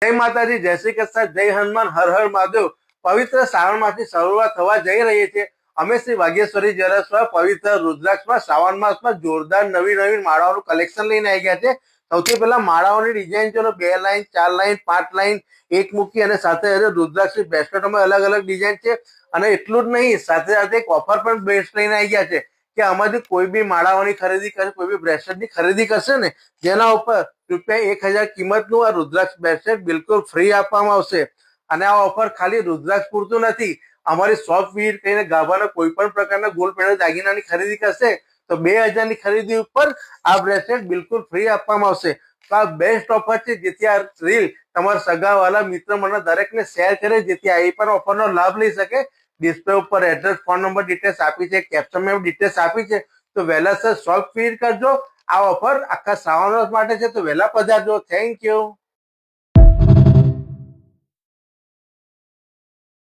જય માતાજી, જય શ્રી કૃષ્ણ, જય હનુમાન, હર હર મહાદેવ। પવિત્ર શ્રાવણ માસની શરૂઆત થવા જઈ રહી છે। અમે શ્રી વાઘેશ્વરી જ્વેલર્સમાં પવિત્ર રુદ્રાક્ષમાં શ્રાવણ માસમાં જોરદાર નવી માળાઓનું કલેક્શન લઈને આવી ગયા છે। સૌથી પહેલા માળાઓની ડિઝાઇન ચલો 2 લાઈન, 4 લાઈન, 5 લાઈન એક મૂકી અને સાથે રુદ્રાક્ષની બ્રેસલેટોમાં અલગ અલગ ડિઝાઇન છે। અને એટલું જ નહીં, સાથે સાથે એક ઓફર પણ બેસ્ટ લઈને આવી ગયા છે કે આમાંથી કોઈ બી માળાઓની ખરીદી કરે, કોઈ બી બ્રેસલેટની ખરીદી કરશે ને, જેના ઉપર ₹1000 કિંમતનું આ રુદ્રાક્ષ બ્રેસલેટ બિલકુલ ફ્રી આપવામાં આવશે। અને આ ઓફર ખાલી રુદ્રાક્ષ પૂરતું નથી। અમારી શોપ વિઝિટ કરીને ગાભાના કોઈ પણ પ્રકારના ગોલ્ડ પેડલ દાગીનાની ખરીદી કરશે તો 2000 ની ખરીદી ઉપર આ બ્રેસલેટ બિલકુલ ફ્રી આપવામાં આવશે। તો આ બેસ્ટ ઓફર છે, જેથી આ રીલ તમારા સગાવાલા, મિત્ર મંડળ દરેકને શેર કરે, જેથી આ પણ ઓફરનો લાભ લઈ શકે। ડિસ્પ્લે ઉપર એડ્રેસ, ફોન નંબર ડિટેલ્સ આપી છે, કેપ્શનમાં ડિટેલ્સ આપી છે, તો વહેલાસર શોપ વિઝિટ કરજો। આ ઓફર આખા શ્રાવણ માસ માટે છે, તો વહેલા પધારજો। Thank you.